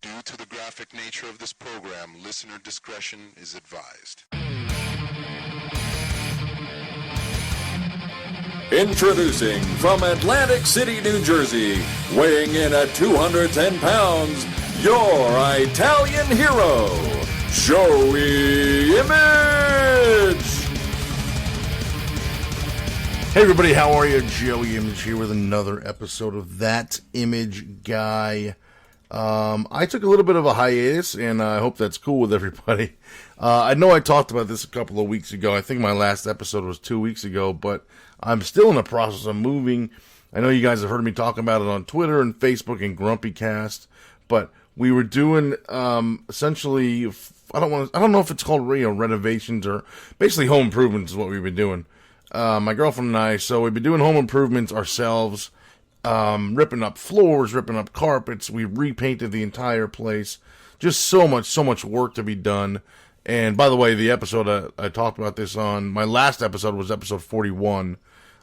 Due to the graphic nature of this program, listener discretion is advised. Introducing from Atlantic City, New Jersey, weighing in at 210 pounds, your Italian hero, Joey Image! Hey everybody, how are you? Joey Image here with another episode of That Image Guy. I took a little bit of a hiatus, and I hope that's cool with everybody. I know I talked about this a couple of weeks ago. I think my last episode was 2 weeks ago, but I'm still in the process of moving. I know you guys have heard me talk about it on Twitter and Facebook and GrumpyCast, but we were doing essentially, I don't know if it's called renovations or basically home improvements is what we've been doing. My girlfriend and I, so we've been doing home improvements ourselves. Ripping up floors, ripping up carpets. We repainted the entire place. Just so much work to be done. And by the way, the episode I talked about this on, my last episode was episode 41.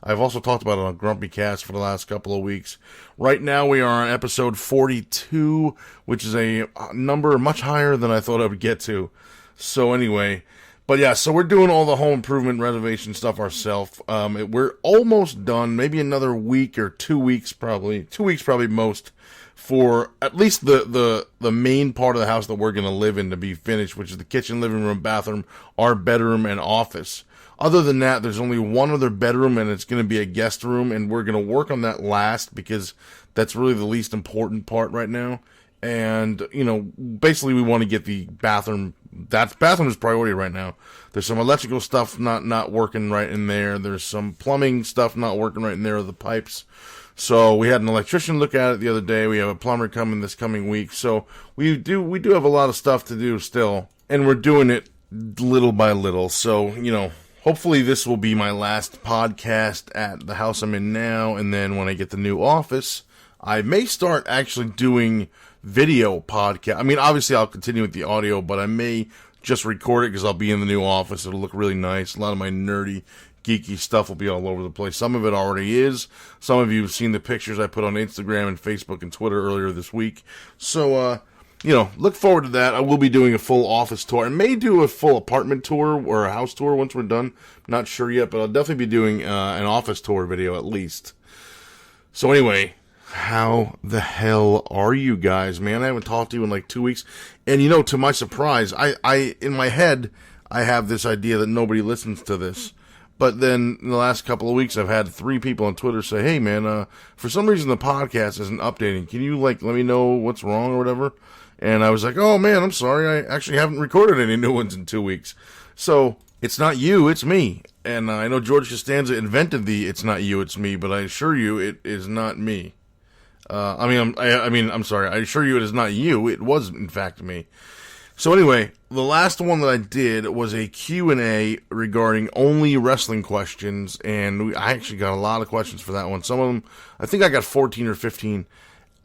I've also talked about it on GrumpyCast for the last couple of weeks. Right now we are on episode 42, which is a number much higher than I thought I would get to. So anyway, but yeah, so we're doing all the home improvement renovation stuff ourselves. We're almost done, maybe another week or 2 weeks probably. 2 weeks probably most, for at least the main part of the house that we're going to live in to be finished, which is the kitchen, living room, bathroom, our bedroom, and office. Other than that, there's only one other bedroom, and it's going to be a guest room, and we're going to work on that last because that's really the least important part right now. And, you know, basically we want to get the bathroom. That bathroom is priority right now. There's some electrical stuff not working right in there. There's some plumbing stuff not working right in there, the pipes. So we had an electrician look at it the other day. We have a plumber coming this coming week. So we do have a lot of stuff to do still, and we're doing it little by little. So, you know, hopefully this will be my last podcast at the house I'm in now, and then when I get the new office, I may start actually doing video podcast. I mean, obviously I'll continue with the audio, but I may just record it because I'll be in the new office. It'll look really nice. A lot of my nerdy, geeky stuff will be all over the place. Some of it already is. Some of you have seen the pictures I put on Instagram and Facebook and Twitter earlier this week. So, you know, look forward to that. I will be doing a full office tour. I may do a full apartment tour or a house tour once we're done. Not sure yet, but I'll definitely be doing an office tour video at least. So anyway, how the hell are you guys, man? I haven't talked to you in like 2 weeks. And you know, to my surprise, I in my head, I have this idea that nobody listens to this. But then in the last couple of weeks, I've had 3 people on Twitter say, hey man, for some reason the podcast isn't updating. Can you like let me know what's wrong or whatever? And I was like, oh man, I'm sorry. I actually haven't recorded any new ones in 2 weeks. So it's not you, it's me. And I know George Costanza invented the it's not you, it's me, but I assure you it is not me. I'm sorry. I assure you it is not you. It was, in fact, me. So anyway, the last one that I did was a Q&A regarding only wrestling questions, and I actually got a lot of questions for that one. Some of them, I think I got 14 or 15.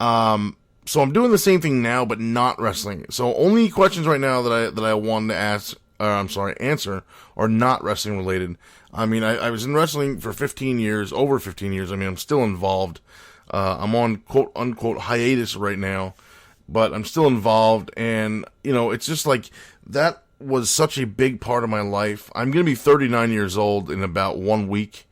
So I'm doing the same thing now, but not wrestling. So only questions right now that I wanted to answer are not wrestling related. I mean, I was in wrestling for 15 years, over 15 years. I mean, I'm still involved. I'm on quote-unquote hiatus right now, but I'm still involved, and, you know, it's just like, that was such a big part of my life. I'm going to be 39 years old in about 1 week,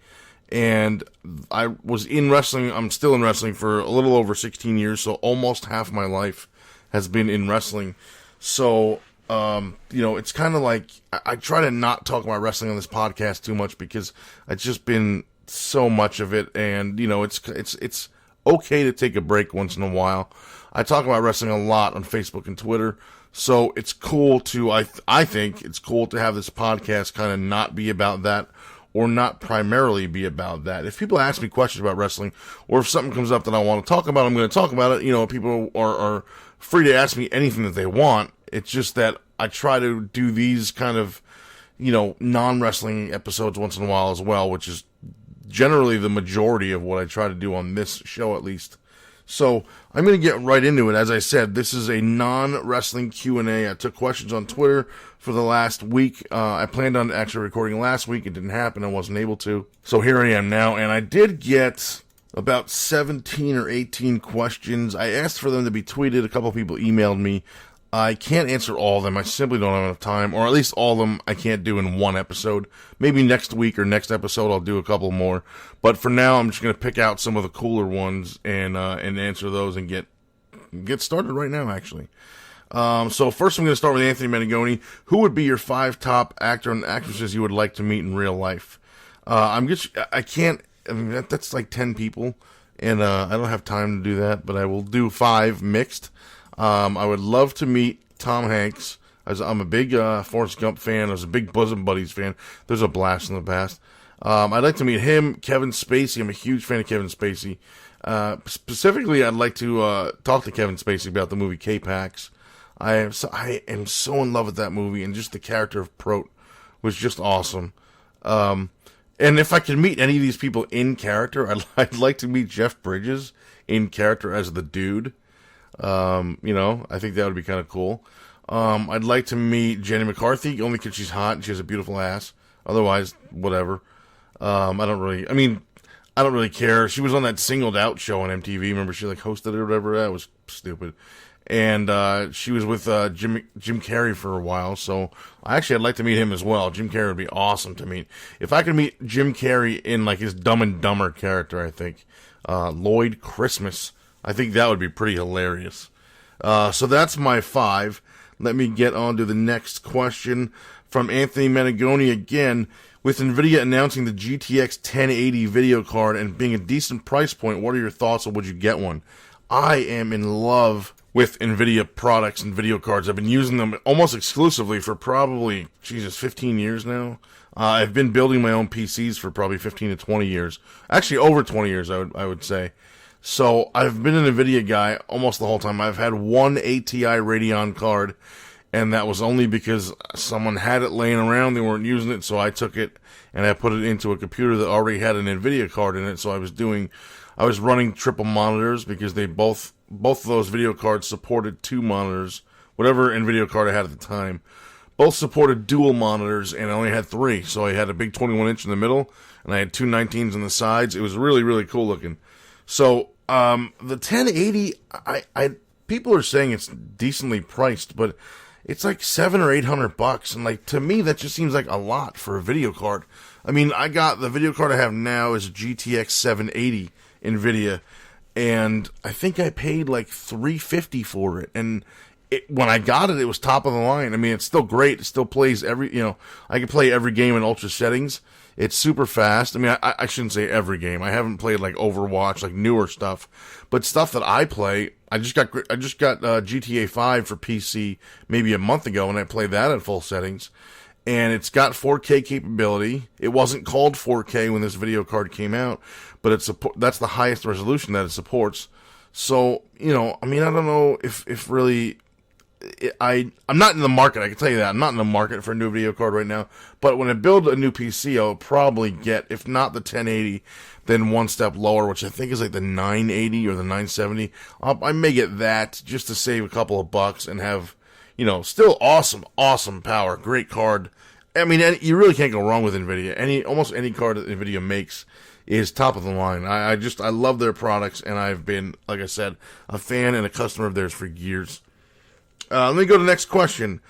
and I was in wrestling, I'm still in wrestling for a little over 16 years, so almost half my life has been in wrestling. So, you know, it's kind of like, I try to not talk about wrestling on this podcast too much, because it's just been so much of it, and, you know, it's okay to take a break once in a while. I talk about wrestling a lot on Facebook and Twitter, so it's cool to, I think it's cool to have this podcast kind of not be about that, or not primarily be about that. If people ask me questions about wrestling, or if something comes up that I want to talk about, I'm going to talk about it. You know, people are free to ask me anything that they want. It's just that I try to do these kind of, you know, non-wrestling episodes once in a while as well, which is generally the majority of what I try to do on this show, at least. So I'm going to get right into it. As I said, this is a non-wrestling Q&A. I took questions on Twitter for the last week. I planned on actually recording last week. It didn't happen. I wasn't able to. So here I am now. And I did get about 17 or 18 questions. I asked for them to be tweeted. A couple people emailed me. I can't answer all of them. I simply don't have enough time, or at least all of them I can't do in one episode. Maybe next week or next episode I'll do a couple more. But for now, I'm just going to pick out some of the cooler ones and answer those and get started right now, actually. So first I'm going to start with Anthony Menegoni. Who would be your 5 top actor and actresses you would like to meet in real life? That's like 10 people, and I don't have time to do that, but I will do 5 mixed. I would love to meet Tom Hanks. I'm a big Forrest Gump fan. I was a big Bosom Buddies fan. There's a blast in the past. I'd like to meet him, Kevin Spacey. I'm a huge fan of Kevin Spacey. Specifically, I'd like to talk to Kevin Spacey about the movie K-Pax. I am so in love with that movie, and just the character of Prote was just awesome. And if I could meet any of these people in character, I'd like to meet Jeff Bridges in character as the dude. I think that would be kind of cool. I'd like to meet Jenny McCarthy, only because she's hot and she has a beautiful ass. Otherwise, whatever. I don't really care. She was on that Singled Out show on MTV. Remember, she hosted it or whatever. That was stupid. And she was with Jim Carrey for a while. So I'd like to meet him as well. Jim Carrey would be awesome to meet. If I could meet Jim Carrey in his Dumb and Dumber character, I think Lloyd Christmas. I think that would be pretty hilarious. So that's my 5. Let me get on to the next question from Anthony Menegoni again. With NVIDIA announcing the GTX 1080 video card and being a decent price point, what are your thoughts, or would you get one? I am in love with NVIDIA products and video cards. I've been using them almost exclusively for probably, 15 years now. I've been building my own PCs for probably 15 to 20 years. Actually, over 20 years, I would say. So I've been an NVIDIA guy almost the whole time. I've had one ATI Radeon card, and that was only because someone had it laying around. They weren't using it, so I took it and I put it into a computer that already had an NVIDIA card in it. So I was running triple monitors because both of those video cards supported 2 monitors. Whatever NVIDIA card I had at the time, both supported dual monitors, and I only had 3. So I had a big 21-inch in the middle, and I had 2 19s on the sides. It was really, really cool looking. So, the 1080, people are saying it's decently priced, but it's like $700 or $800, and to me, that just seems like a lot for a video card. I mean, the video card I have now is a GTX 780 NVIDIA, and I think I paid like $350 for it, and when I got it, it was top of the line. I mean, it's still great. It still plays I can play every game in ultra settings. It's super fast. I mean, I shouldn't say every game. I haven't played Overwatch, newer stuff, but stuff that I play. I just got GTA 5 for PC maybe a month ago, and I played that at full settings, and it's got 4K capability. It wasn't called 4K when this video card came out, but that's the highest resolution that it supports. So, I don't know if really. I'm not in the market, I can tell you that. I'm not in the market for a new video card right now. But when I build a new PC, I'll probably get, if not the 1080, then one step lower, which I think is the 980 or the 970. I may get that just to save a couple of bucks and have, still awesome power. Great card. I mean, you really can't go wrong with NVIDIA. Almost any card that NVIDIA makes is top of the line. I love their products, and I've been, like I said, a fan and a customer of theirs for years. Let me go to the next question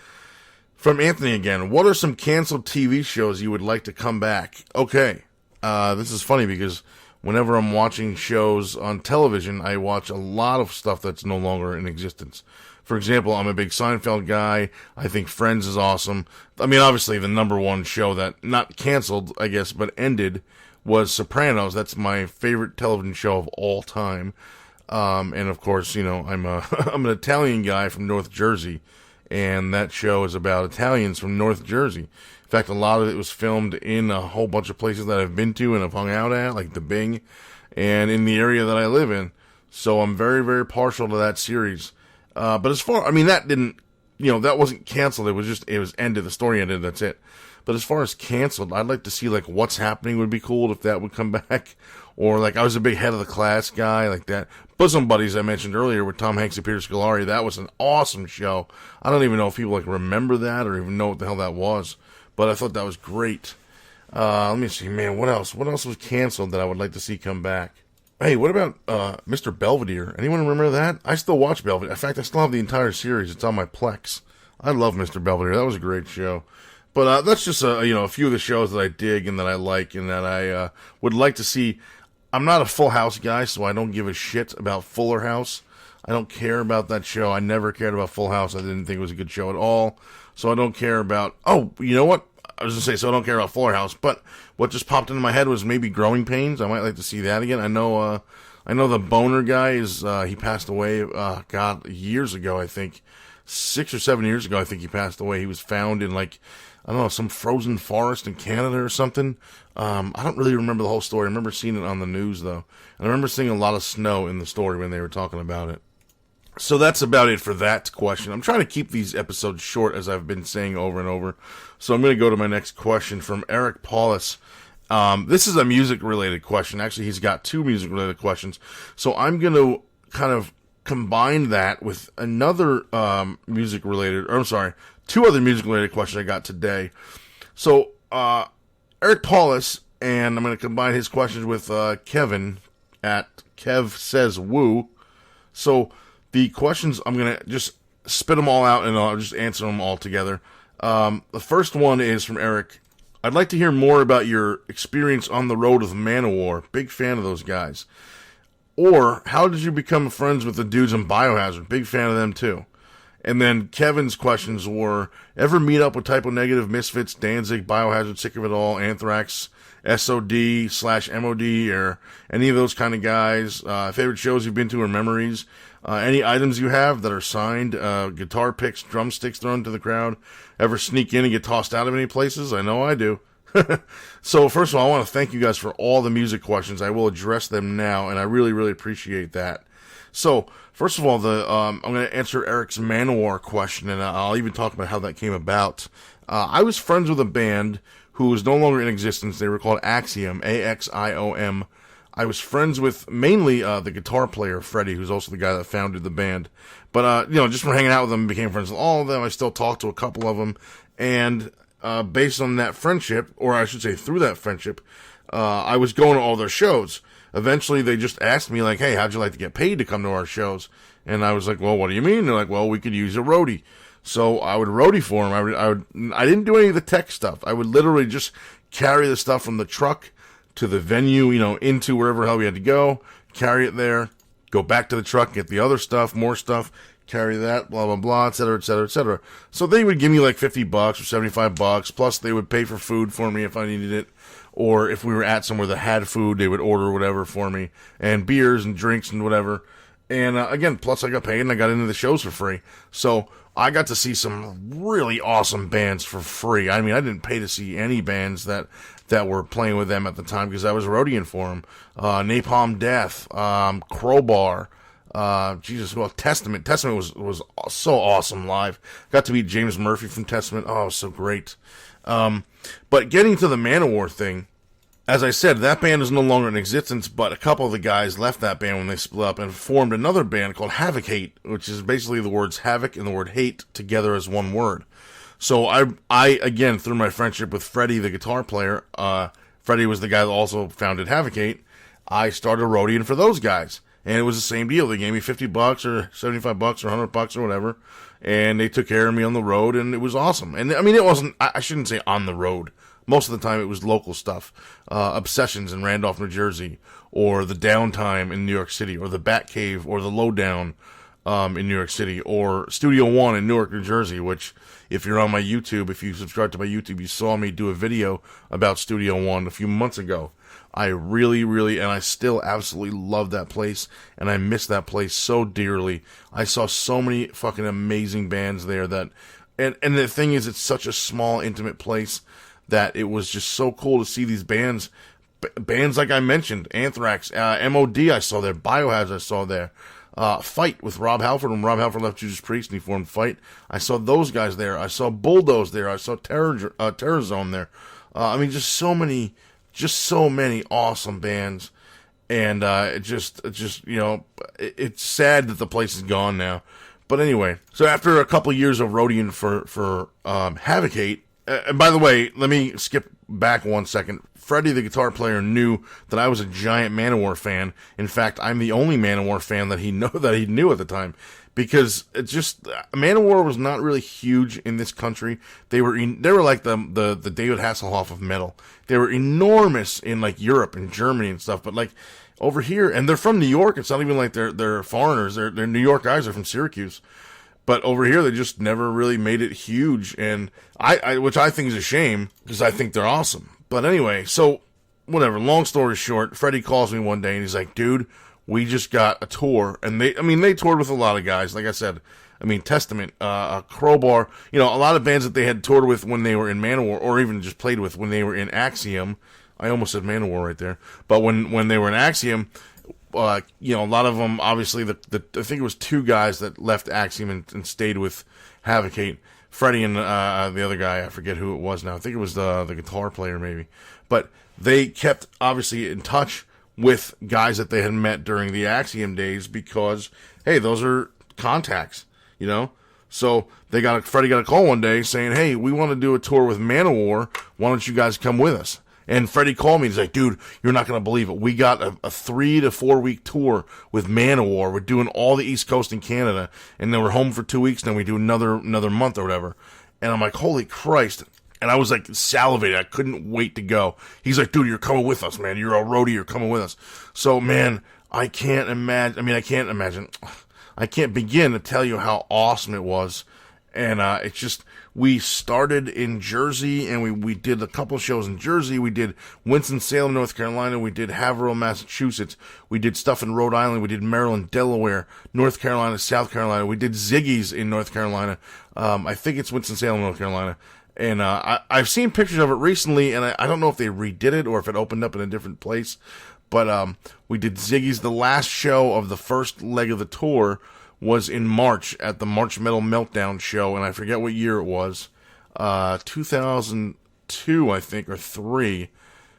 from Anthony again. What are some canceled TV shows you would like to come back? Okay. This is funny because whenever I'm watching shows on television, I watch a lot of stuff that's no longer in existence. For example, I'm a big Seinfeld guy. I think Friends is awesome. I mean, obviously the number one show that, not canceled, I guess, but ended was Sopranos. That's my favorite television show of all time. And of course, I'm an Italian guy from North Jersey, and that show is about Italians from North Jersey. In fact, a lot of it was filmed in a whole bunch of places that I've been to and have hung out at, like the Bing, and in the area that I live in. So I'm very, very partial to that series. But that didn't, that wasn't canceled. It was ended. The story ended. That's it. But as far as canceled, I'd like to see What's Happening would be cool if that would come back. Or I was a big Head of the Class guy like that. Bosom Buddies I mentioned earlier with Tom Hanks and Peter Scolari. That was an awesome show. I don't even know if people remember that or even know what the hell that was. But I thought that was great. Let me see, man. What else? What else was canceled that I would like to see come back? Hey, what about Mr. Belvedere? Anyone remember that? I still watch Belvedere. In fact, I still have the entire series. It's on my Plex. I love Mr. Belvedere. That was a great show. But that's just a few of the shows that I dig and that I like and that I would like to see. I'm not a Full House guy, so I don't give a shit about Fuller House. I don't care about that show. I never cared about Full House. I didn't think it was a good show at all. So I don't care about... Oh, you know what? I was going to say, so I don't care about Fuller House. But what just popped into my head was maybe Growing Pains. I might like to see that again. I know the Boner guy is... he passed away, years ago, I think. 6 or 7 years ago, I think he passed away. He was found in, I don't know, some frozen forest in Canada or something. I don't really remember the whole story. I remember seeing it on the news, though. And I remember seeing a lot of snow in the story when they were talking about it. So that's about it for that question. I'm trying to keep these episodes short, as I've been saying over and over. So I'm going to go to my next question from Eric Paulus. This is a music-related question. Actually, he's got 2 music-related questions. So I'm going to kind of combine that with another 2 other music-related questions I got today. So Eric Paulus, and I'm going to combine his questions with Kevin at Kev Says Woo. So the questions, I'm going to just spit them all out and I'll just answer them all together. The first one is from Eric. I'd like to hear more about your experience on the road with Manowar. Big fan of those guys. Or, how did you become friends with the dudes in Biohazard? Big fan of them too. And then Kevin's questions were, ever meet up with Typo Negative, Misfits, Danzig, Biohazard, Sick of It All, Anthrax, SOD/MOD, or any of those kind of guys? Favorite shows you've been to or memories? Any items you have that are signed? Guitar picks, drumsticks thrown to the crowd? Ever sneak in and get tossed out of any places? I know I do. So first of all, I want to thank you guys for all the music questions. I will address them now, and I really, really appreciate that. So first of all, I'm going to answer Eric's Manowar question, and I'll even talk about how that came about. I was friends with a band who was no longer in existence. They were called Axiom, AXIOM. I was friends with mainly the guitar player, Freddie, who's also the guy that founded the band. But, just from hanging out with them, became friends with all of them. I still talk to a couple of them. And based on that friendship, or I should say through that friendship, I was going to all their shows. Eventually, they just asked me, hey, how'd you like to get paid to come to our shows? And I was like, well, what do you mean? They're like, well, we could use a roadie. So I would roadie for them. I didn't do any of the tech stuff. I would literally just carry the stuff from the truck to the venue, into wherever the hell we had to go, carry it there, go back to the truck, get the other stuff, more stuff, carry that, blah, blah, blah, et cetera, et cetera, et cetera. So they would give me $50 or $75, plus they would pay for food for me if I needed it. Or if we were at somewhere that had food, they would order whatever for me, and beers and drinks and whatever. And again, plus I got paid and I got into the shows for free. So I got to see some really awesome bands for free. I mean, I didn't pay to see any bands that were playing with them at the time because I was roadieing for them. Napalm Death, Crowbar, Testament. Testament was so awesome live. Got to meet James Murphy from Testament. Oh, so great. But getting to the Manowar thing, as I said, that band is no longer in existence, but a couple of the guys left that band when they split up and formed another band called Havoc Hate, which is basically the words havoc and the word hate together as one word. So I again, through my friendship with Freddie, the guitar player, Freddie was the guy that also founded Havoc Hate, I started roadieing for those guys. And it was the same deal. They gave me $50 or $75 or $100 or whatever. And they took care of me on the road, and it was awesome. And I mean, it wasn't, I shouldn't say on the road. Most of the time it was local stuff. Obsessions in Randolph, New Jersey, or the Downtime in New York City, or the Batcave, or the Lowdown in New York City, or Studio One in Newark, New Jersey, which, if you're on my YouTube, if you subscribe to my YouTube, you saw me do a video about Studio One a few months ago. I really, really, and I still absolutely love that place, and I miss that place so dearly. I saw so many fucking amazing bands there and the thing is, it's such a small, intimate place that it was just so cool to see these bands like I mentioned, Anthrax, MOD I saw there, Biohazard I saw there, Fight with Rob Halford, when Rob Halford left Judas Priest and he formed Fight. I saw those guys there. I saw Bulldoze there. I saw Terror Zone there. I mean, just so many awesome bands, and it's sad that the place is gone now. But anyway, so after a couple of years of roadieing for Havoc Hate, And by the way, let me skip back 1 second. Freddie, the guitar player, knew that I was a giant Manowar fan. In fact, I'm the only Manowar fan that he knew at the time, because it's just Manowar was not really huge in this country. They were like the David Hasselhoff of metal. They were enormous in like Europe and Germany and stuff, but like over here, and they're from New York. It's not even like they're foreigners. They're New York guys. They're from Syracuse. But over here, they just never really made it huge, and which I think is a shame, because I think they're awesome. But anyway, so whatever. Long story short, Freddie calls me one day and he's like, "Dude, we just got a tour," and they toured with a lot of guys. Like I said, Testament, Crowbar, a lot of bands that they had toured with when they were in Manowar, or even just played with when they were in Axiom. I almost said Manowar right there, but when they were in Axiom. A lot of them, obviously, I think it was 2 guys that left Axiom and stayed with Havocate. Freddie and the other guy, I forget who it was now. I think it was the guitar player, maybe. But they kept, obviously, in touch with guys that they had met during the Axiom days because, hey, those are contacts, So Freddie got a call one day saying, "Hey, we want to do a tour with Manowar. Why don't you guys come with us?" And Freddie called me. He's like, "Dude, you're not going to believe it. We got a 3 to 4 week tour with Manowar. We're doing all the East Coast in Canada. And then we're home for 2 weeks. And then we do another month or whatever." And I'm like, "Holy Christ." And I was like salivating. I couldn't wait to go. He's like, "Dude, you're coming with us, man. You're a roadie. You're coming with us." So, man, I can't imagine. I can't begin to tell you how awesome it was. And it's just, we started in Jersey, and we did a couple shows in Jersey. We did Winston-Salem, North Carolina. We did Haverhill, Massachusetts. We did stuff in Rhode Island. We did Maryland, Delaware, North Carolina, South Carolina. We did Ziggy's in North Carolina. I think it's Winston-Salem, North Carolina. And I've seen pictures of it recently, and I don't know if they redid it or if it opened up in a different place. But we did Ziggy's. The last show of the first leg of the tour was in March at the March Metal Meltdown show, and I forget what year it was, 2002, I think, or 3,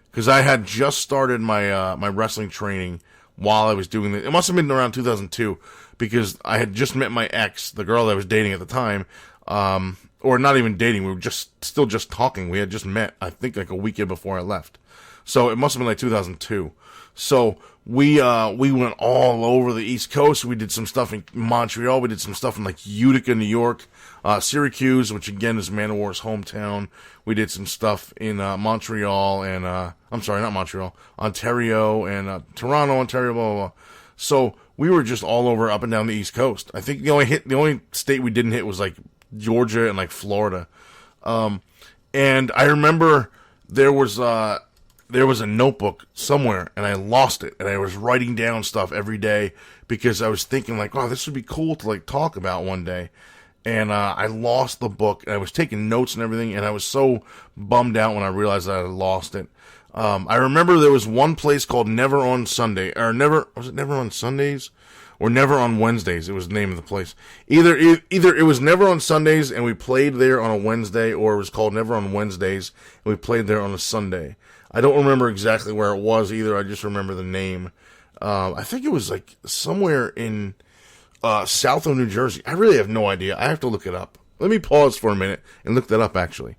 because I had just started my my wrestling training while I was doing it. It must have been around 2002, because I had just met my ex, the girl that I was dating at the time, or not even dating, we were still just talking. We had just met, I think, like a weekend before I left. So it must have been like 2002. So we went all over the East Coast. We did some stuff in Montreal. We did some stuff in like Utica, New York, Syracuse, which again is Manowar's hometown. We did some stuff in Montreal and Ontario and Toronto, Ontario, blah, blah, blah. So we were just all over, up and down the East Coast. I think the only state we didn't hit was like Georgia and like Florida. And I remember there was a notebook somewhere, and I lost it, and I was writing down stuff every day because I was thinking like, "Oh, this would be cool to like talk about one day." And I lost the book, and I was taking notes and everything, and I was so bummed out when I realized that I lost it. I remember there was one place called Never on Sunday, or was it Never on Sundays? Or Never on Wednesdays, it was the name of the place. Either it was Never on Sundays, and we played there on a Wednesday, or it was called Never on Wednesdays, and we played there on a Sunday. I don't remember exactly where it was either. I just remember the name. I think it was like somewhere in south of New Jersey. I really have no idea. I have to look it up. Let me pause for a minute and look that up, actually.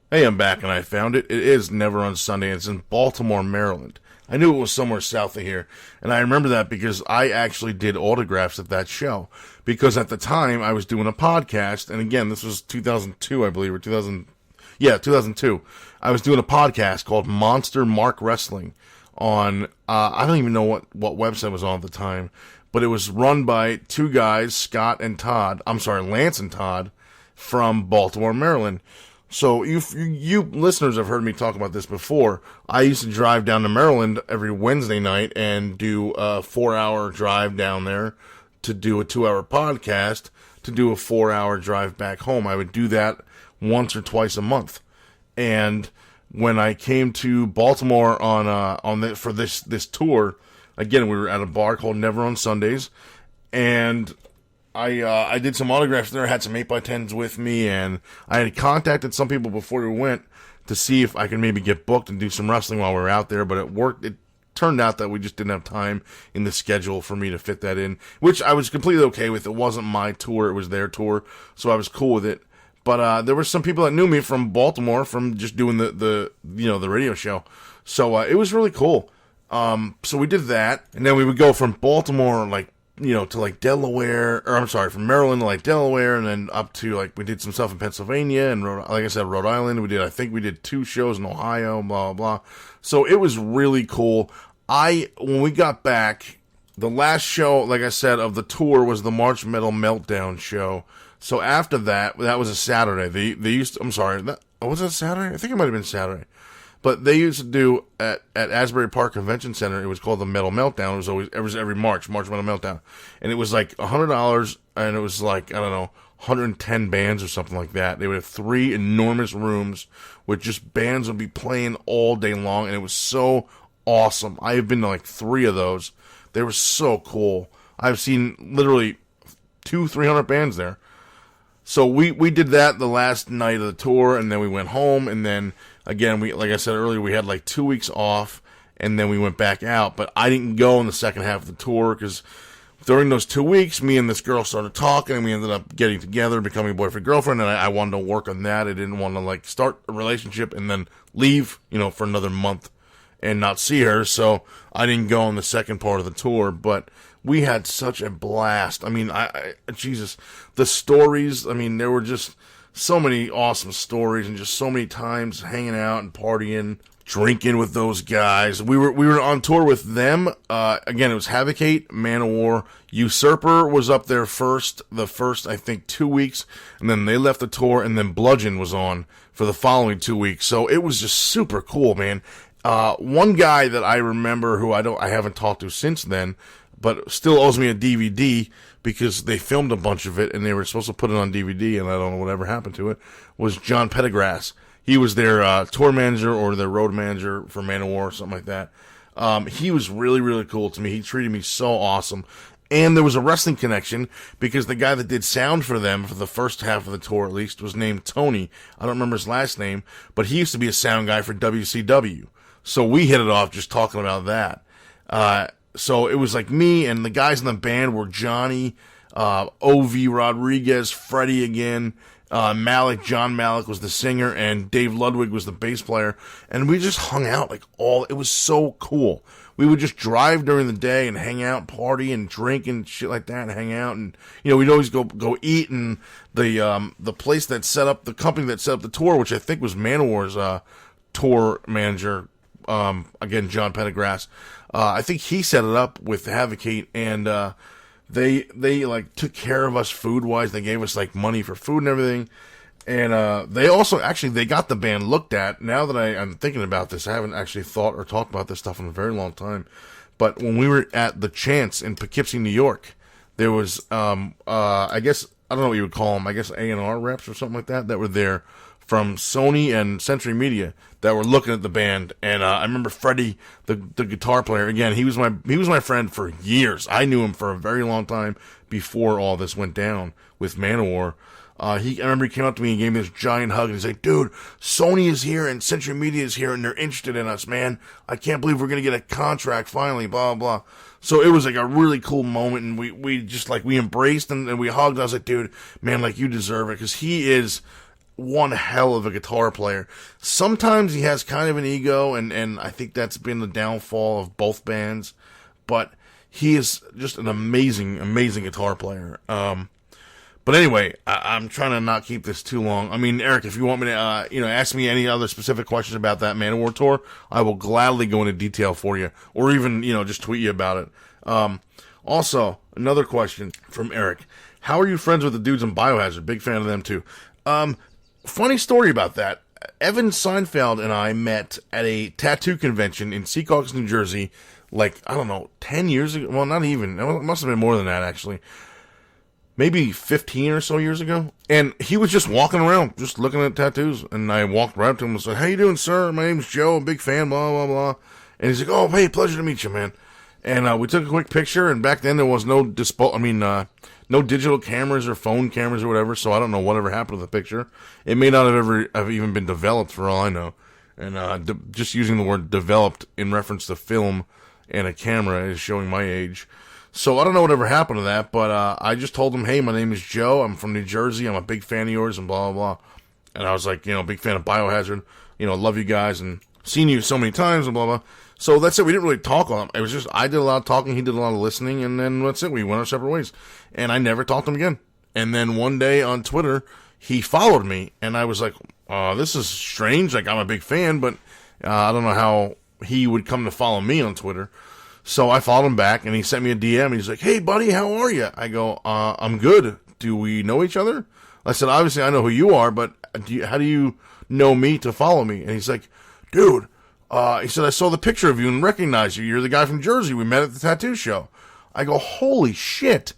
Hey, I'm back, and I found it. It is Never on Sunday. It's in Baltimore, Maryland. I knew it was somewhere south of here, and I remember that because I actually did autographs at that show. Because at the time, I was doing a podcast, and again, this was 2002, I believe, or 2002. I was doing a podcast called Monster Mark Wrestling on, I don't even know what website it was on at the time, but it was run by 2 guys, Lance and Todd, from Baltimore, Maryland. So you listeners have heard me talk about this before. I used to drive down to Maryland every Wednesday night and do a 4-hour drive down there to do a 2-hour podcast, to do a 4-hour drive back home. I would do that once or twice a month. And when I came to Baltimore for this tour, again, we were at a bar called Never on Sundays, and I did some autographs there. I had some 8x10s with me, and I had contacted some people before we went to see if I could maybe get booked and do some wrestling while we were out there, but it worked. It turned out that we just didn't have time in the schedule for me to fit that in, which I was completely okay with. It wasn't my tour. It was their tour, so I was cool with it. But there were some people that knew me from Baltimore from just doing the radio show. So it was really cool. So we did that, and then we would go from Baltimore, to like Delaware, or I'm sorry, from Maryland to like Delaware, and then up to like we did some stuff in Pennsylvania and like I said, Rhode Island. I think we did 2 shows in Ohio, blah blah blah. So it was really cool. When we got back, the last show, like I said, of the tour was the March Metal Meltdown show. So after that was a Saturday. Was it Saturday? I think it might have been Saturday. But they used to do at Asbury Park Convention Center. It was called the Metal Meltdown. It was every March Metal Meltdown, and it was like $100, and it was like, I don't know, 110 bands or something like that. They would have 3 enormous rooms with just bands would be playing all day long, and it was so awesome. I have been to like 3 of those. They were so cool. I've seen literally 200-300 bands there. So we did that the last night of the tour, and then we went home, and then again, like I said earlier, we had like 2 weeks off, and then we went back out. But I didn't go in the second half of the tour because during those 2 weeks, me and this girl started talking, and we ended up getting together, becoming boyfriend-girlfriend, and I wanted to work on that. I didn't want to like start a relationship and then leave, for another month and not see her. So I didn't go in the second part of the tour, but we had such a blast. I mean, Jesus, the stories, there were just so many awesome stories and just so many times hanging out and partying, drinking with those guys. We were on tour with them. Again, it was Havocate, Manowar, Usurper was up there the first, I think, 2 weeks, and then they left the tour, and then Bludgeon was on for the following 2 weeks. So it was just super cool, man. One guy that I remember who I haven't talked to since then, but still owes me a DVD because they filmed a bunch of it and they were supposed to put it on DVD, and I don't know whatever happened to it, was John Pettigrass. He was their tour manager or their road manager for Manowar or something like that. He was really, really cool to me. He treated me so awesome. And there was a wrestling connection because the guy that did sound for them for the first half of the tour, at least, was named Tony. I don't remember his last name, but he used to be a sound guy for WCW. So we hit it off just talking about that. So it was like me and the guys in the band were Johnny, O.V. Rodriguez, Freddie again, John Malik was the singer, and Dave Ludwig was the bass player. And we just hung out it was so cool. We would just drive during the day and hang out, party and drink and shit like that, and hang out. And, we'd always go eat. And the place that set up, the company that set up the tour, which I think was Manowar's, tour manager, again, John Pettigrass, I think he set it up with Havocate, and they took care of us food wise. They gave us money for food and everything, and they also they got the band looked at. Now that I'm thinking about this, I haven't actually thought or talked about this stuff in a very long time. But when we were at the Chance in Poughkeepsie, New York, there was I guess I don't know what you would call them. I guess A&R reps or something like that were there from Sony and Century Media that were looking at the band, and I remember Freddie, the guitar player. Again, he was my friend for years. I knew him for a very long time before all this went down with Manowar. I remember he came up to me and gave me this giant hug, and he's like, "Dude, Sony is here and Century Media is here, and they're interested in us, man. I can't believe we're gonna get a contract finally." Blah blah. So it was a really cool moment, and we just we embraced and we hugged. I was like, "Dude, man, you deserve it," because he is one hell of a guitar player. Sometimes he has kind of an ego, and I think that's been the downfall of both bands, but he is just an amazing, amazing guitar player. But anyway, I'm trying to not keep this too long. Eric, if you want me to, ask me any other specific questions about that Manowar tour, I will gladly go into detail for you, or even, just tweet you about it. Also, another question from Eric. How are you friends with the dudes in Biohazard? Big fan of them too. Funny story about that. Evan Seinfeld and I met at a tattoo convention in Secaucus, New Jersey, 10 years ago. Well, not even. It must have been more than that, actually. Maybe 15 or so years ago. And he was just walking around, just looking at tattoos. And I walked right up to him and said, "How you doing, sir? My name's Joe. I'm a big fan, blah, blah, blah." And he's like, "Oh, hey, pleasure to meet you, man." And we took a quick picture, and back then there was no no digital cameras or phone cameras or whatever, so I don't know whatever happened to the picture. It may not have even been developed for all I know. And just using the word developed in reference to film and a camera is showing my age. So I don't know whatever happened to that, but I just told him, hey, my name is Joe. I'm from New Jersey. I'm a big fan of yours, and blah, blah, blah. And I was like, big fan of Biohazard. Love you guys, and seen you so many times, and blah, blah. So that's it. We didn't really talk a lot. It was just, I did a lot of talking, he did a lot of listening, and then that's it. We went our separate ways. And I never talked to him again. And then one day on Twitter, he followed me, and I was like, this is strange. Like, I'm a big fan, but I don't know how he would come to follow me on Twitter. So I followed him back, and he sent me a DM. He's like, hey, buddy, how are you? I go, I'm good. Do we know each other? I said, obviously, I know who you are, but how do you know me to follow me? And he's like, dude, he said, I saw the picture of you and recognized you. You're the guy from Jersey. We met at the tattoo show. I go, holy shit.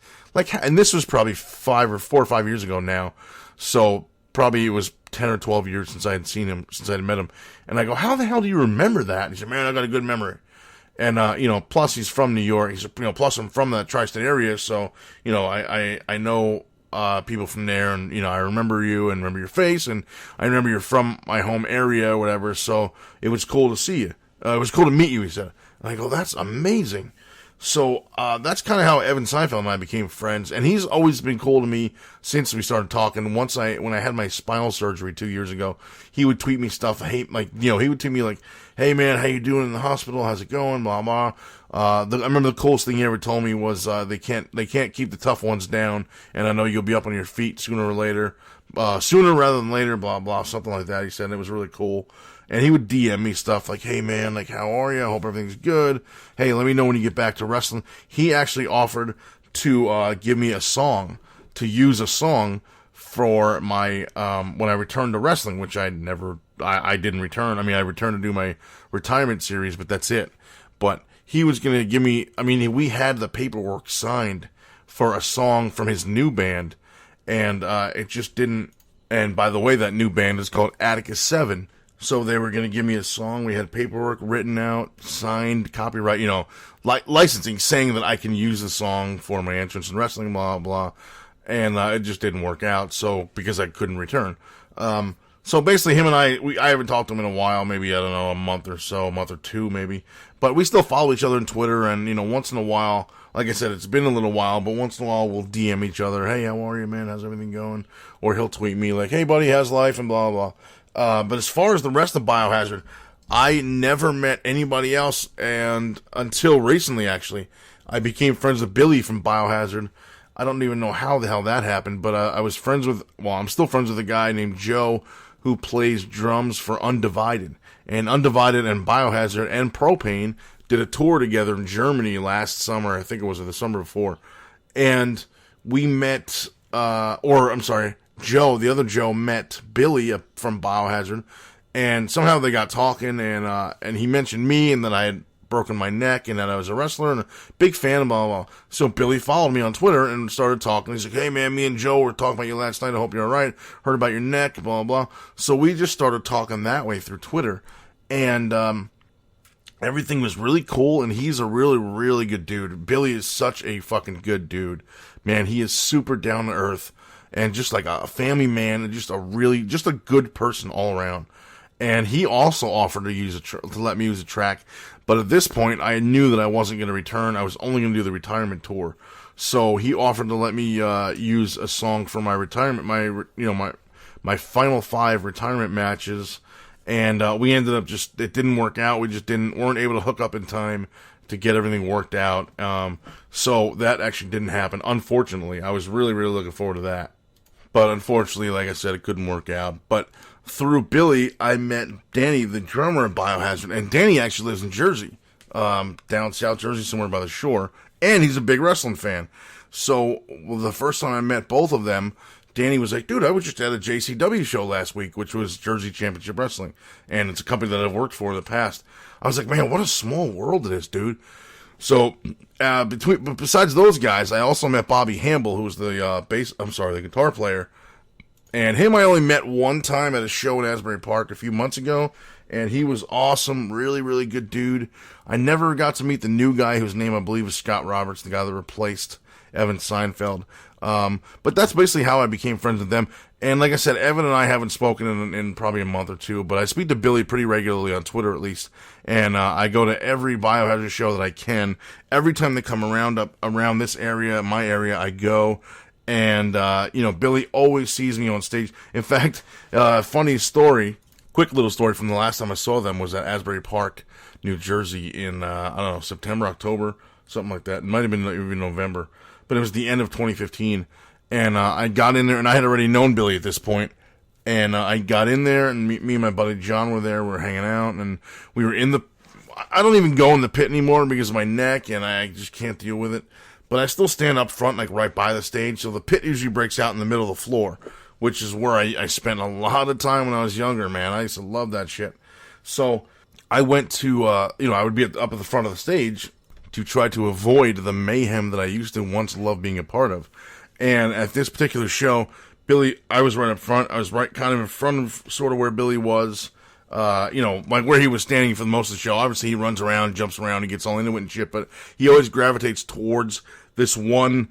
And this was probably 4 or 5 years ago now. So probably it was 10 or 12 years since I had seen him, since I had met him. And I go, how the hell do you remember that? And he said, man, I got a good memory. And, plus he's from New York. He's, plus I'm from the tri-state area. So, I know, people from there, and, I remember you and remember your face, and I remember you're from my home area or whatever. So it was cool to see you. It was cool to meet you, he said. And I go, that's amazing. So, that's kind of how Evan Seinfeld and I became friends, and he's always been cool to me since we started talking. When I had my spinal surgery 2 years ago, he would tweet me stuff, he would tweet me like, hey man, how you doing in the hospital? How's it going? Blah, blah. I remember the coolest thing he ever told me was, they can't keep the tough ones down, and I know you'll be up on your feet sooner or later, sooner rather than later, blah, blah, something like that. He said, and it was really cool. And he would DM me stuff like, hey man, like, how are you? I hope everything's good. Hey, let me know when you get back to wrestling. He actually offered to give me a song, to use a song for my, when I returned to wrestling, which I didn't return. I mean, I returned to do my retirement series, but that's it. But he was going to give me, we had the paperwork signed for a song from his new band, and it just didn't. And by the way, that new band is called Atticus 7. So they were going to give me a song. We had paperwork written out, signed, copyright, licensing, saying that I can use the song for my entrance in wrestling, blah, blah. And it just didn't work out, so because I couldn't return. So basically him and I haven't talked to him in a while, maybe, I don't know, a month or two maybe. But we still follow each other on Twitter, and, once in a while, like I said, it's been a little while, but once in a while we'll DM each other, hey, how are you, man? How's everything going? Or he'll tweet me like, hey, buddy, how's life? And blah, blah. But as far as the rest of Biohazard, I never met anybody else, and until recently, actually, I became friends with Billy from Biohazard. I don't even know how the hell that happened, but I'm still friends with a guy named Joe who plays drums for Undivided. And Undivided and Biohazard and Propane did a tour together in Germany last summer. I think it was the summer before. And we met, Joe, the other Joe, met Billy from Biohazard, and somehow they got talking, and he mentioned me, and that I had broken my neck, and that I was a wrestler, and a big fan of blah, blah, blah. So Billy followed me on Twitter and started talking. He's like, hey man, me and Joe were talking about you last night. I hope you're alright. Heard about your neck, blah, blah. So we just started talking that way through Twitter, and everything was really cool, and he's a really, really good dude. Billy is such a fucking good dude. Man, he is super down to earth. And just like a family man, and just a good person all around. And he also offered to let me use a track, but at this point, I knew that I wasn't going to return. I was only going to do the retirement tour. So he offered to let me use a song for my retirement, my final 5 retirement matches. And we ended up it didn't work out. We just weren't able to hook up in time to get everything worked out. So that actually didn't happen. Unfortunately, I was really, really looking forward to that. But unfortunately, like I said, it couldn't work out. But through Billy, I met Danny, the drummer of Biohazard. And Danny actually lives in Jersey, down South Jersey, somewhere by the shore. And he's a big wrestling fan. So the first time I met both of them, Danny was like, dude, I was just at a JCW show last week, which was Jersey Championship Wrestling. And it's a company that I've worked for in the past. I was like, man, what a small world it is, dude. So, besides those guys, I also met Bobby Hamble, who was the guitar player. And him I only met one time at a show in Asbury Park a few months ago. And he was awesome, really, really good dude. I never got to meet the new guy whose name I believe is Scott Roberts, the guy that replaced Evan Seinfeld. But that's basically how I became friends with them. And like I said, Evan and I haven't spoken in probably a month or two, but I speak to Billy pretty regularly on Twitter at least. And I go to every Biohazard show that I can. Every time they come around this area, my area, I go. And, Billy always sees me on stage. In fact, funny story, quick little story from the last time I saw them was at Asbury Park, New Jersey in, September, October, something like that. It might have been even November, but it was the end of 2015. And I got in there, and I had already known Billy at this point. And I got in there, and me and my buddy John were there. We were hanging out, and we were in the... I don't even go in the pit anymore because of my neck, and I just can't deal with it. But I still stand up front, like right by the stage. So the pit usually breaks out in the middle of the floor, which is where I spent a lot of time when I was younger, man. I used to love that shit. So I went to, I would be up at the front of the stage to try to avoid the mayhem that I used to once love being a part of. And at this particular show, Billy, I was right up front. I was right kind of in front of sort of where Billy was, like where he was standing for most of the show. Obviously, he runs around, jumps around, he gets all into it and shit, but he always gravitates towards this one,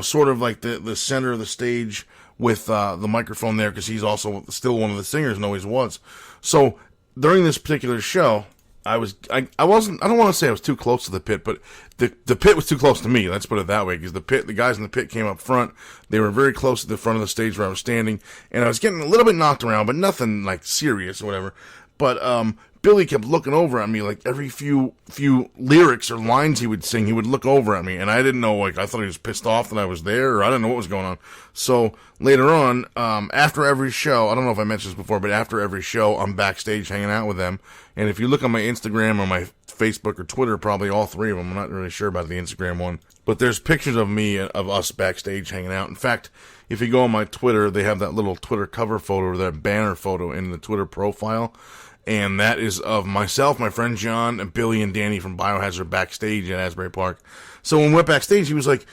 sort of like the center of the stage with the microphone there, because he's also still one of the singers and always was. So during this particular show, I don't want to say I was too close to the pit, but the pit was too close to me. Let's put it that way, because the guys in the pit came up front. They were very close to the front of the stage where I was standing, and I was getting a little bit knocked around, but nothing like serious or whatever. But Billy kept looking over at me, like every few lyrics or lines he would sing, he would look over at me, and I didn't know, like I thought he was pissed off that I was there, or I didn't know what was going on. So later on, after every show, I don't know if I mentioned this before, but after every show, I'm backstage hanging out with them. And if you look on my Instagram or my Facebook or Twitter, probably all three of them, I'm not really sure about the Instagram one, but there's pictures of me, of us backstage hanging out. In fact, if you go on my Twitter, they have that little Twitter cover photo or that banner photo in the Twitter profile. And that is of myself, my friend John, and Billy and Danny from Biohazard backstage at Asbury Park. So when we went backstage, he was like,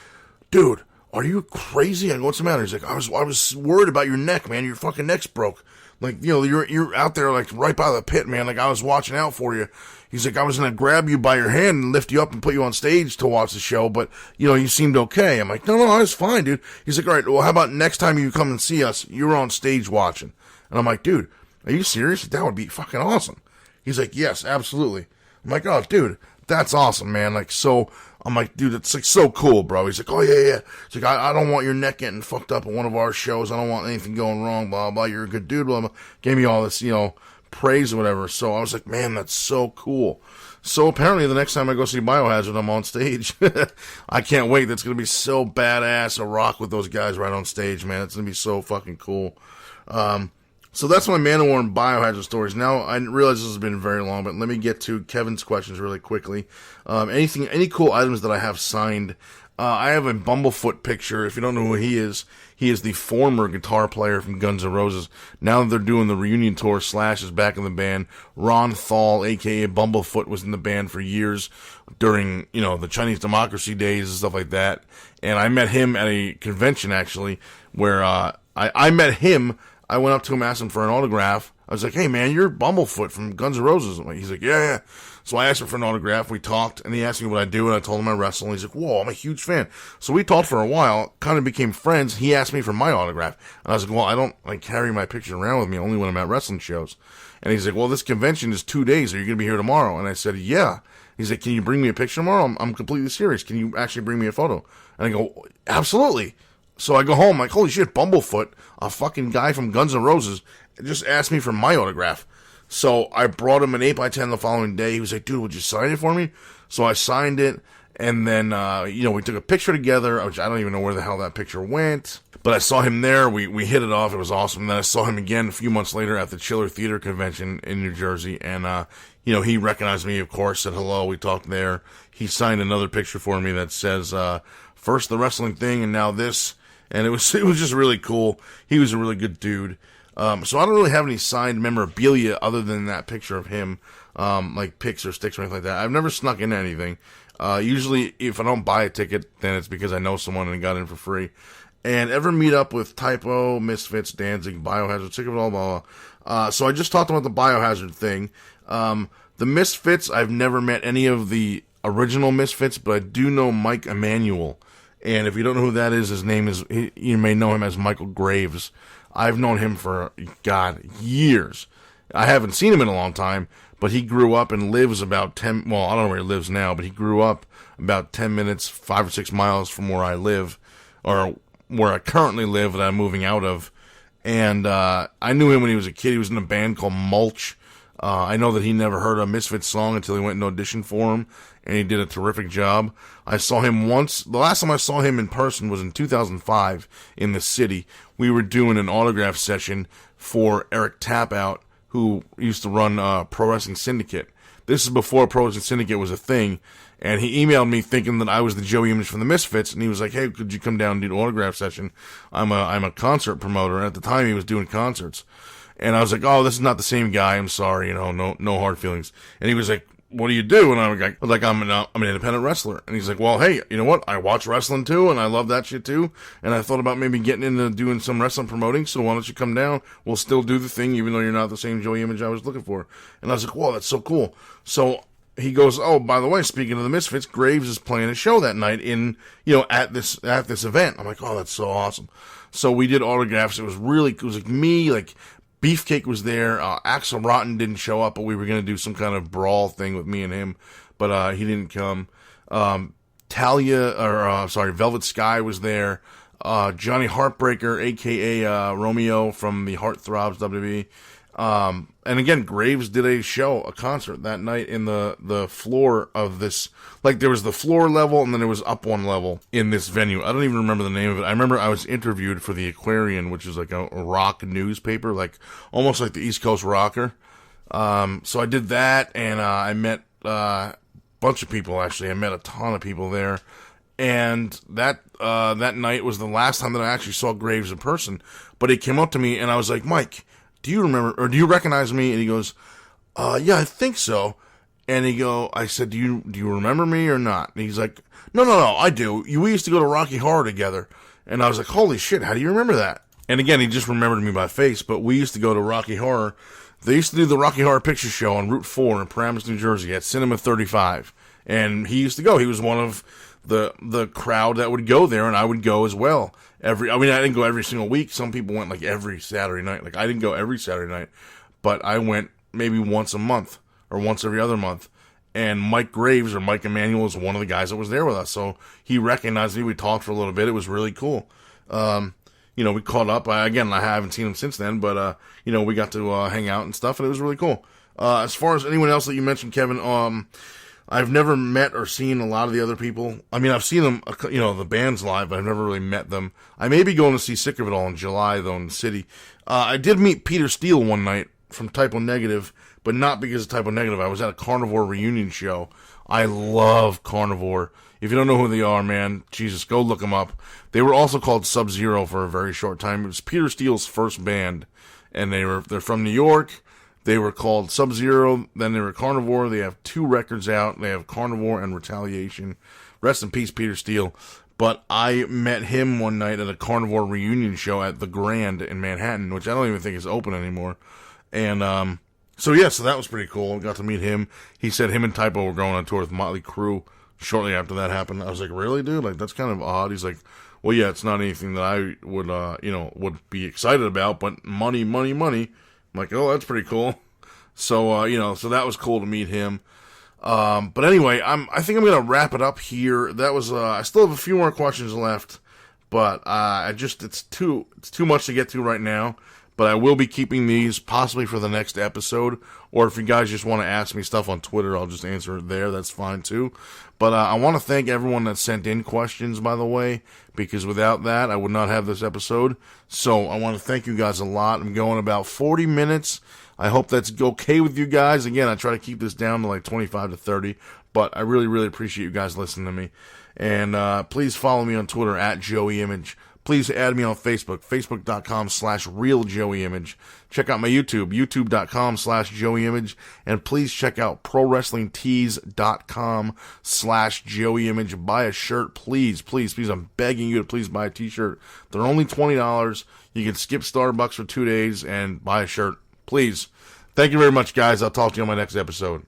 dude, are you crazy? I go, what's the matter? He's like, I was worried about your neck, man. Your fucking neck's broke. Like, you're out there, like, right by the pit, man. Like, I was watching out for you. He's like, I was going to grab you by your hand and lift you up and put you on stage to watch the show, but, you seemed okay. I'm like, no, I was fine, dude. He's like, all right, well, how about next time you come and see us, you're on stage watching? And I'm like, dude, are you serious? That would be fucking awesome. He's like, yes, absolutely. I'm like, oh, dude, that's awesome, man. Like, so, I'm like, dude, it's like so cool, bro. He's like, oh, yeah. He's like, I don't want your neck getting fucked up in one of our shows. I don't want anything going wrong, blah, blah. You're a good dude, blah, blah. Gave me all this, praise or whatever. So I was like, man, that's so cool. So apparently the next time I go see Biohazard, I'm on stage. I can't wait. That's going to be so badass, a rock with those guys right on stage, man. It's going to be so fucking cool. So that's my Manowar and Biohazard stories. Now, I realize this has been very long, but let me get to Kevin's questions really quickly. Any cool items that I have signed? I have a Bumblefoot picture. If you don't know who he is the former guitar player from Guns N' Roses. Now that they're doing the reunion tour, Slash is back in the band. Ron Thal, aka Bumblefoot, was in the band for years during, the Chinese Democracy days and stuff like that. And I met him at a convention, actually, where I met him. I went up to him, asked him for an autograph. I was like, hey, man, you're Bumblefoot from Guns N' Roses. He's like, yeah. So I asked him for an autograph. We talked, and he asked me what I do, and I told him I wrestle. And he's like, whoa, I'm a huge fan. So we talked for a while, kind of became friends. He asked me for my autograph. And I was like, well, I don't carry my picture around with me, only when I'm at wrestling shows. And he's like, well, this convention is 2 days. Are you going to be here tomorrow? And I said, yeah. He's like, can you bring me a picture tomorrow? I'm completely serious. Can you actually bring me a photo? And I go, absolutely. So I go home, like, holy shit, Bumblefoot, a fucking guy from Guns N' Roses, just asked me for my autograph. So I brought him an 8x10 the following day. He was like, dude, would you sign it for me? So I signed it, and then, we took a picture together, which I don't even know where the hell that picture went. But I saw him there, we hit it off, it was awesome. And then I saw him again a few months later at the Chiller Theater Convention in New Jersey, and, he recognized me, of course, said hello, we talked there. He signed another picture for me that says, first the wrestling thing, and now this. And it was just really cool. He was a really good dude. So I don't really have any signed memorabilia other than that picture of him, like pics or sticks or anything like that. I've never snuck in anything. Usually if I don't buy a ticket, then it's because I know someone and got in for free. And ever meet up with Typo, Misfits, Danzig, Biohazard, sick of it all, blah, blah. So I just talked about the Biohazard thing. The Misfits, I've never met any of the original Misfits, but I do know Mike Emanuel. And if you don't know who that is, his name is, you may know him as Michael Graves. I've known him for, God, years. I haven't seen him in a long time, but he grew up and lives about 10, well, I don't know where he lives now, but he grew up about 10 minutes, 5 or 6 miles from where I live, or where I currently live that I'm moving out of. And I knew him when he was a kid. He was in a band called Mulch. I know that he never heard a Misfits song until he went and auditioned for him, and he did a terrific job. I saw him once. The last time I saw him in person was in 2005 in the city. We were doing an autograph session for Eric Tapout, who used to run Pro Wrestling Syndicate. This is before Pro Wrestling Syndicate was a thing, and he emailed me thinking that I was the Joey Image from the Misfits, and he was like, "Hey, could you come down and do an autograph session? I'm a concert promoter." And at the time, he was doing concerts. And I was like, "Oh, this is not the same guy. I'm sorry, no hard feelings." And he was like, "What do you do?" And I was like, I'm an independent wrestler." And he's like, "Well, hey, you know what? I watch wrestling too, and I love that shit too. And I thought about maybe getting into doing some wrestling promoting. So why don't you come down? We'll still do the thing, even though you're not the same Joey Image I was looking for." And I was like, "Whoa, that's so cool." So he goes, "Oh, by the way, speaking of the Misfits, Graves is playing a show that night at this event." I'm like, "Oh, that's so awesome." So we did autographs. It was like me, like Beefcake was there. Axel Rotten didn't show up, but we were going to do some kind of brawl thing with me and him, but he didn't come. Velvet Sky was there. Johnny Heartbreaker, a.k.a. Romeo from the Heartthrobs WWE. And again, Graves did a concert that night in the floor of this, like there was the floor level and then it was up one level in this venue. I don't even remember the name of it. I remember I was interviewed for the Aquarian, which is like a rock newspaper, like almost like the East Coast Rocker. So I did that, and I met a bunch of people, actually. I met a ton of people there. And that night was the last time that I actually saw Graves in person. But he came up to me and I was like, "Mike, do you remember, or do you recognize me?" And he goes, "Yeah, I think so." And I said, do you remember me or not?" And he's like, No, I do. We used to go to Rocky Horror together." And I was like, "Holy shit, how do you remember that?" And again, he just remembered me by face, but we used to go to Rocky Horror. They used to do the Rocky Horror Picture Show on Route 4 in Paramus, New Jersey at Cinema 35. And he used to go. He was one of the crowd that would go there, and I would go as well. I didn't go every single week. Some people went like every Saturday night. Like, I didn't go every Saturday night, but I went maybe once a month or once every other month. And Mike Graves, or Mike Emanuel, was one of the guys that was there with us. So he recognized me. We talked for a little bit. It was really cool. We caught up. I haven't seen him since then, but, we got to hang out and stuff, and it was really cool. As far as anyone else that you mentioned, Kevin, I've never met or seen a lot of the other people. I mean, I've seen them, the bands live, but I've never really met them. I may be going to see Sick of It All in July, though, in the city. I did meet Peter Steele one night from Typo Negative, but not because of Typo Negative. I was at a Carnivore reunion show. I love Carnivore. If you don't know who they are, man, Jesus, go look them up. They were also called Sub-Zero for a very short time. It was Peter Steele's first band, and they're from New York. They were called Sub-Zero, then they were Carnivore. They have 2 records out. They have Carnivore and Retaliation. Rest in peace, Peter Steele. But I met him one night at a Carnivore reunion show at the Grand in Manhattan, which I don't even think is open anymore. And so that was pretty cool. Got to meet him. He said him and Typo were going on tour with Motley Crue shortly after that happened. I was like, "Really, dude? Like, that's kind of odd." He's like, "Well, yeah, it's not anything that I would be excited about, but money. I'm like, "Oh, that's pretty cool." So, so that was cool to meet him. But anyway, I think I'm going to wrap it up here. That was, I still have a few more questions left, but, it's too much to get to right now. But I will be keeping these possibly for the next episode, or if you guys just want to ask me stuff on Twitter, I'll just answer it there. That's fine too. But I want to thank everyone that sent in questions, by the way, because without that, I would not have this episode. So I want to thank you guys a lot. I'm going about 40 minutes. I hope that's okay with you guys. Again, I try to keep this down to like 25 to 30, but I really, really appreciate you guys listening to me. And please follow me on Twitter at Joey Image. Please add me on Facebook, facebook.com/realjoeyimage. Check out my YouTube, youtube.com/joeyimage. And please check out prowrestlingtees.com/joeyimage. Buy a shirt, please. I'm begging you to please buy a t-shirt. They're only $20. You can skip Starbucks for 2 days and buy a shirt. Please. Thank you very much, guys. I'll talk to you on my next episode.